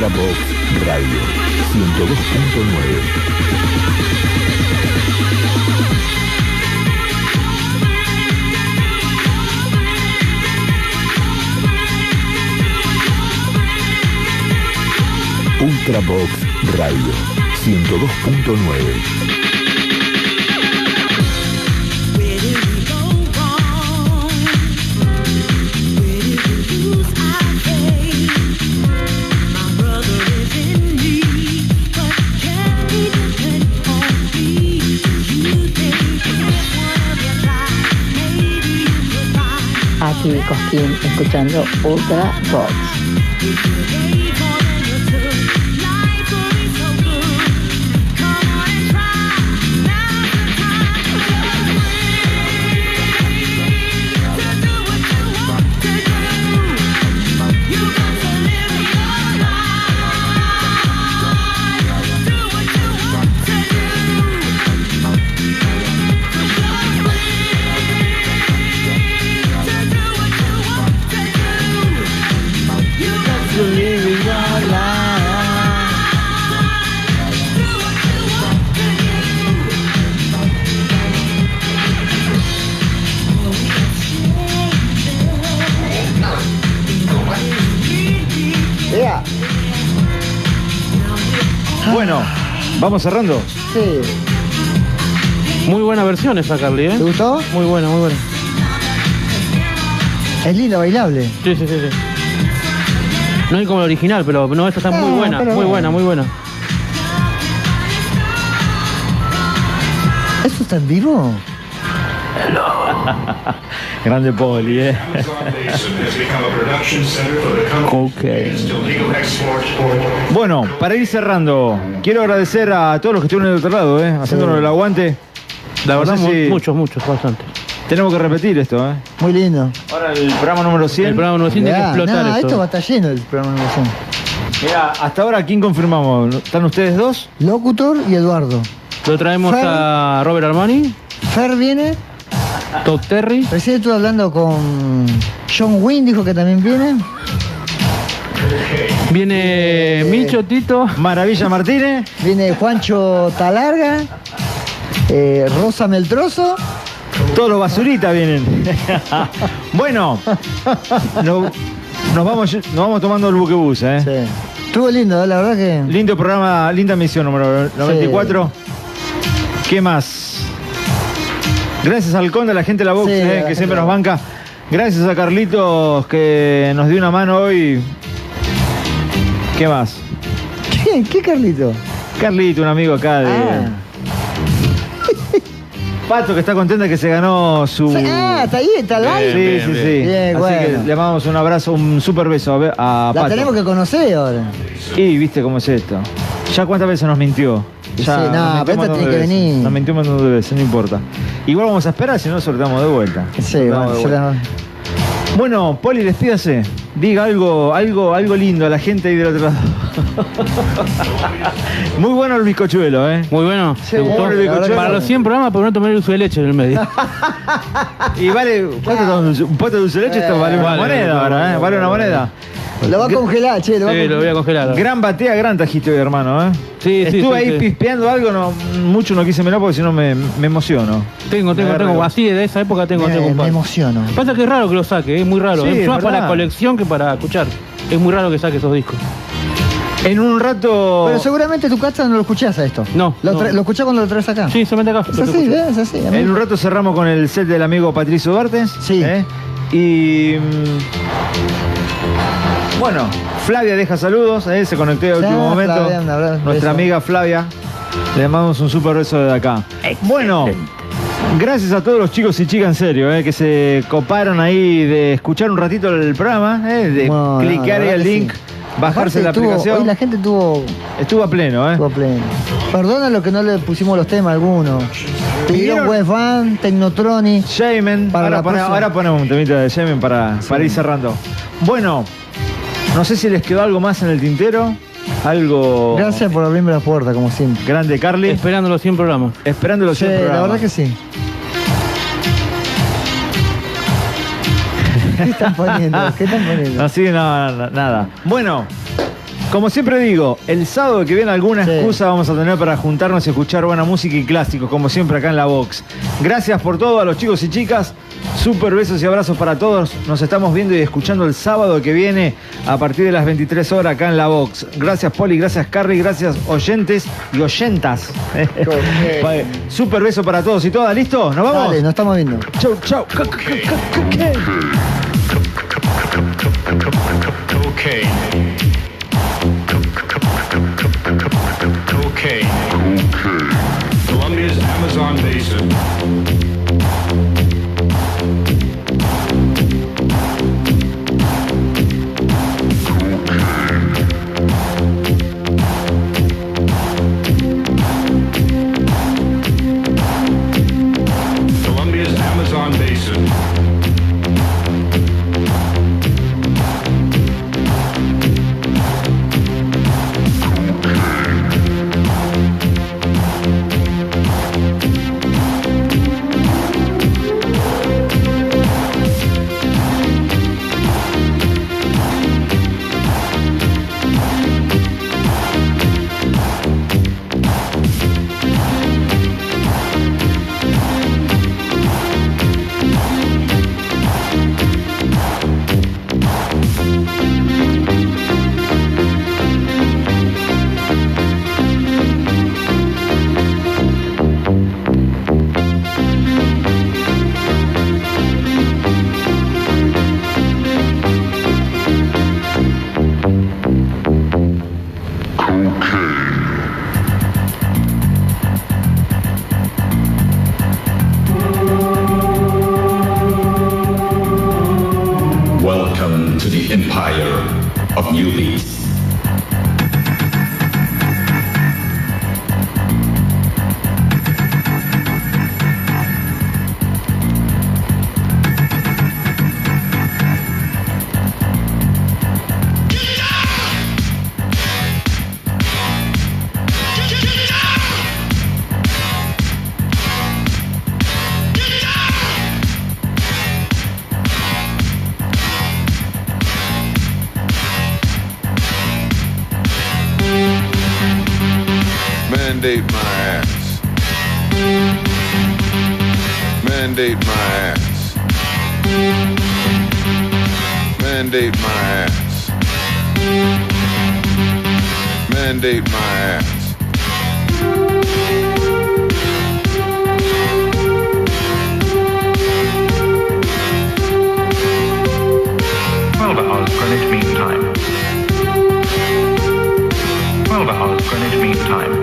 Ultravox Radio 102.9. Ultravox Radio 102.9. Aquí Cosquín escuchando Ultra Box. Bueno, ¿vamos cerrando? Sí. Muy buena versión esa, Carly, ¿eh? ¿Te gustó? Muy buena, muy buena. Es linda, bailable. Sí, sí, sí, sí. No hay como la original, pero no, esta está muy buena, muy buena, muy buena. ¿Eso está en vivo? Grande Poli, Okay. Bueno, para ir cerrando, quiero agradecer a todos los que estuvieron del otro lado, haciéndonos el aguante. La No verdad, sé si muchos, bastante. tenemos que repetir esto, Muy lindo. Ahora el programa número 100. El programa número 100 tiene que explotar esto esto. va a estar lleno el programa número 100. Mira, hasta ahora, ¿quién confirmamos? ¿Están ustedes dos? Locutor y Eduardo. Lo traemos Fer. a Robert Armani, Fer viene. Todd Terry. Recién estuve hablando con John Wynn, dijo que también viene. Viene Micho, Tito. Maravilla Martínez. Viene Juancho Talarga. Rosa Meltroso. Todos los basuritas vienen. Bueno, nos vamos tomando el buquebús, Sí. Estuvo lindo, la verdad que. Lindo programa, linda misión número 94. ¿Qué más? Gracias al Conde, a la gente de la Box, que siempre nos banca. Gracias a Carlitos, que nos dio una mano hoy. ¿Qué más? ¿Qué Carlito? Carlito, un amigo acá de... Pato, que está contenta que se ganó su... está ahí, está al aire. Sí. Bien, Así bueno. que le mandamos un abrazo, un super beso a La Pato. tenemos que conocer ahora. Y viste cómo es esto. Ya cuántas veces nos mintió. Ya Sí, no, nos mintió pero un esta montón tiene de que veces. venir. Nos mintió un montón de veces, no importa. Igual vamos a esperar, si no soltamos de vuelta. Sí, Soltamos bueno, de vuelta. Bueno, Poli, despídase. Diga algo lindo a la gente ahí del otro lado. Muy bueno el bizcochuelo, Muy bueno. Sí, ¿Te gustó? bueno, la verdad que Para los 100 programas, pero no tomar el uso de leche en el medio. Y vale, ¿cuánto un pote de dulce de leche? Esto vale una moneda ahora, ¿eh? Vale una moneda. Lo va a congelar, che. Sí, lo voy a congelar. Gran batea, gran tajito hoy, hermano, Sí, Estuve ahí sí. pispeando algo, mucho no quise mirar porque si no me emociono. Tengo. Así de esa época tengo un Me par. emociono. Pasa que es raro que lo saque, es muy raro. Sí, Es es más para verdad. la colección que para escuchar. Es muy raro que saque esos discos. En un rato... Pero seguramente tu casa no lo escuchás a esto. No. Lo escuchás cuando lo traes acá. Sí, solamente acá. Es así, ¿ves? Es así. En un rato cerramos con el set del amigo Patricio Duarte. Sí. Y... bueno, Flavia deja saludos, se conectó de último momento. Flavia, un abrazo, Nuestra beso. amiga Flavia. Le mandamos un super beso desde acá. Bueno, gracias a todos los chicos y chicas en serio, que se coparon ahí de escuchar un ratito el programa, de No, clicar la ahí verdad el que link, sí. bajarse Aparte la aplicación. Hoy la gente estuvo a pleno, Estuvo a pleno. Perdona lo que no le pusimos los temas a algunos. Pidieron Webvan, Technotronic. Shaman. Ahora ponemos un temita de Shaman para ir cerrando. Bueno, no sé si les quedó algo más en el tintero. Algo... Gracias por abrirme la puerta, como siempre. Grande, Carly. Esperando los 100 programas. Esperando los 100 programas. La verdad que sí. ¿Qué están poniendo? Así, nada. Bueno, Como siempre digo, el sábado que viene alguna excusa vamos a tener para juntarnos y escuchar buena música y clásicos, como siempre acá en La Box. Gracias por todo a los chicos y chicas. Súper besos y abrazos para todos. Nos estamos viendo y escuchando el sábado que viene a partir de las 23 horas acá en La Box. Gracias Poli, gracias Carly, gracias oyentes y oyentas. Súper beso para todos y todas. ¿Listo? ¿Nos vamos? Dale, nos estamos viendo. Chau, chau. Okay. Colombia's Amazon Basin. Colombia's Amazon Basin. Welcome to the Empire of New Leaf. Mandate my ass. Mandate my ass. Mandate my ass. Mandate my ass. 12 hours Greenwich Mean Time. 12 hours Greenwich Mean Time.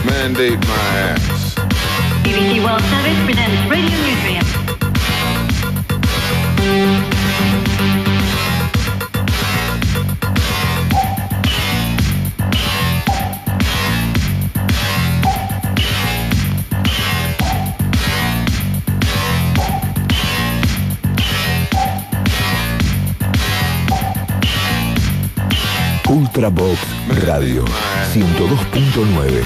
Mandate my ass. BBC World Service presents Radio Nutrient. Ultravox Radio 102.9.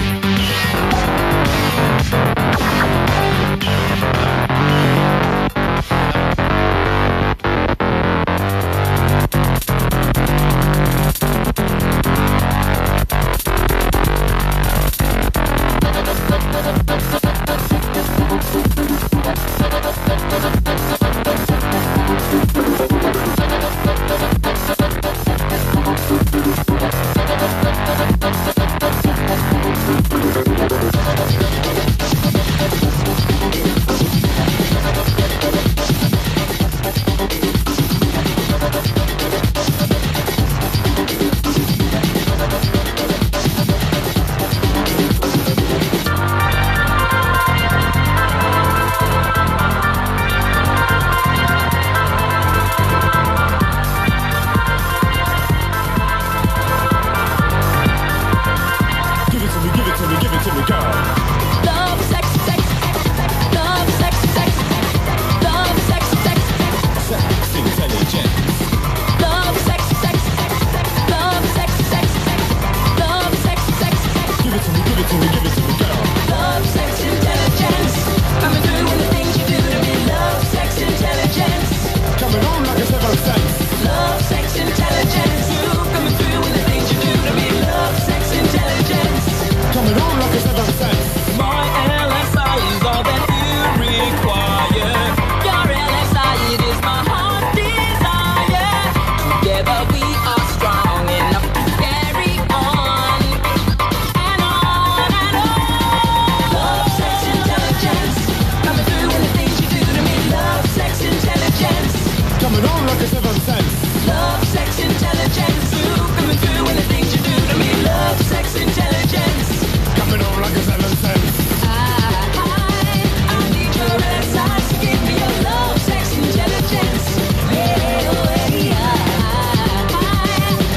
coming on like a seventh sense. Love, sex, intelligence. Coming through with the things you do to me. Love, sex, intelligence. Coming on like a seventh sense. I need your insights. Give me your love, sex, intelligence. Yeah,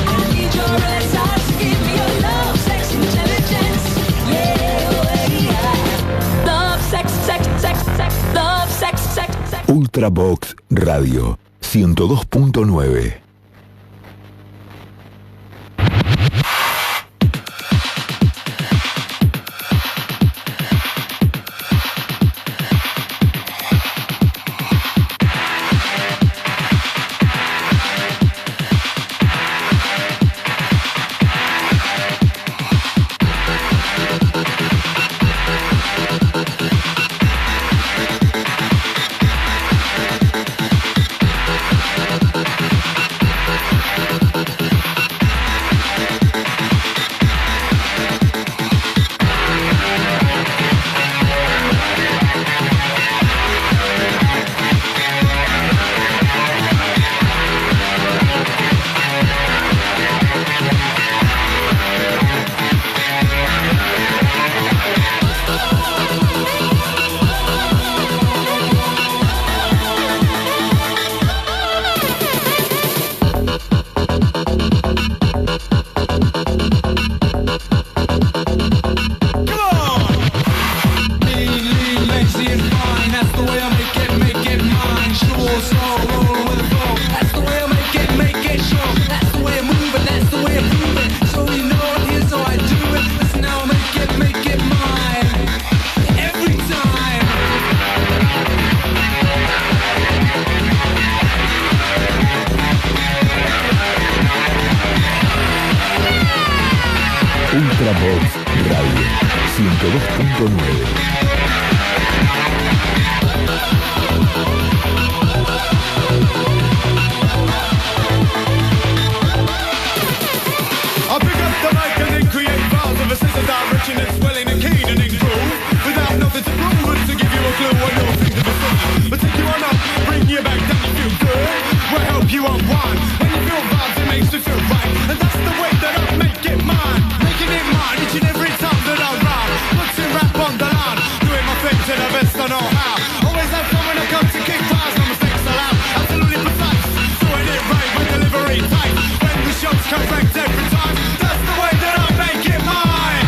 I need your insights. Give me your love, sex, intelligence. Yeah, love, sex, sex, sex, sex. Love, sex, sex, sex. Ultravox Radio 102.9. Ultravox Radio 102.9. I'll pick up the mic and then create bars of a sense of direction that's swelling and keen and improved. Without nothing to prove, but to give you a clue on no things to be seen. But take you on up, bring you back down, you feel good. We'll help you unwind. When you feel vibes, it makes you feel right. And that's the way that I make it mine. Making it mine each and every time that I rhyme. Putting rap on the line, doing my thing to the best I know how. Always have fun when I come to kick bars, no mistakes allowed. Absolutely precise, doing it right with delivery tight. When the shows correct every time, that's the way that I make it mine.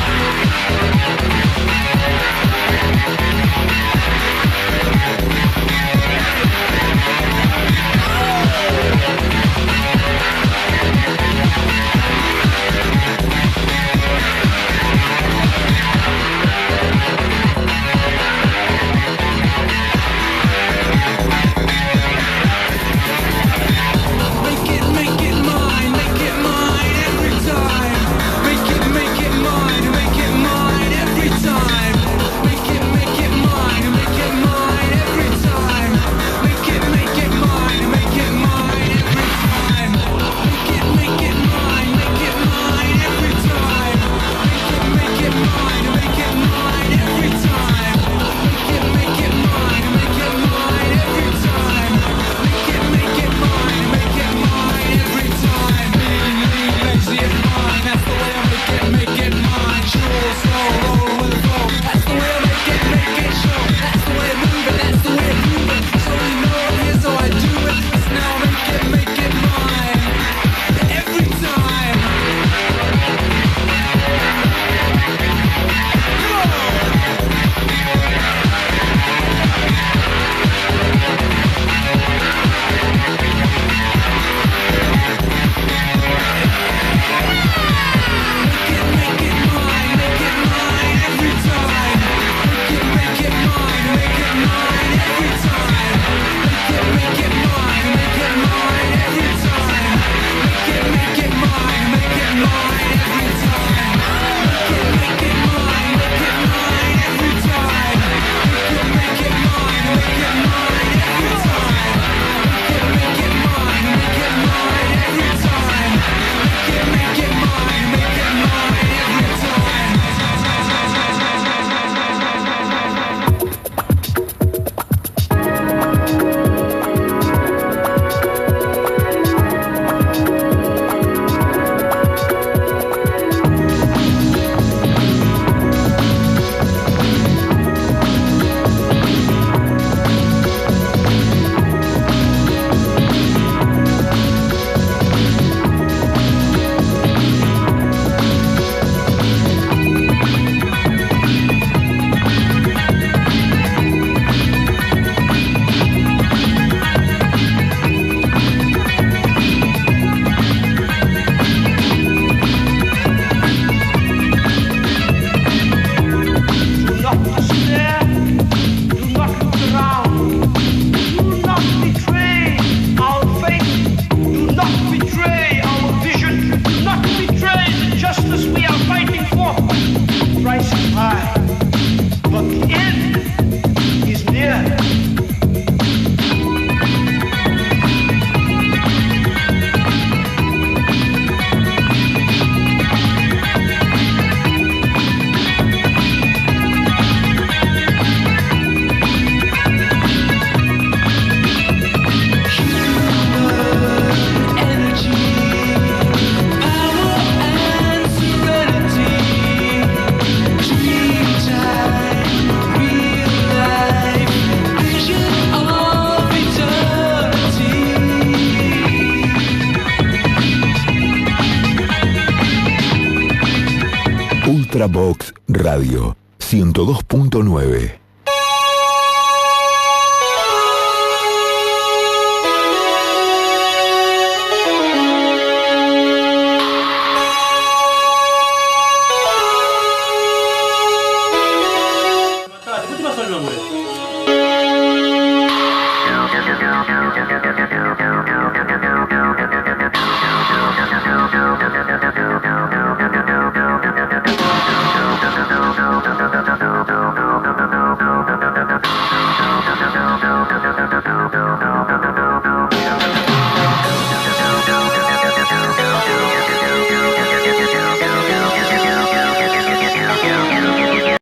Ultravox Radio 102.9.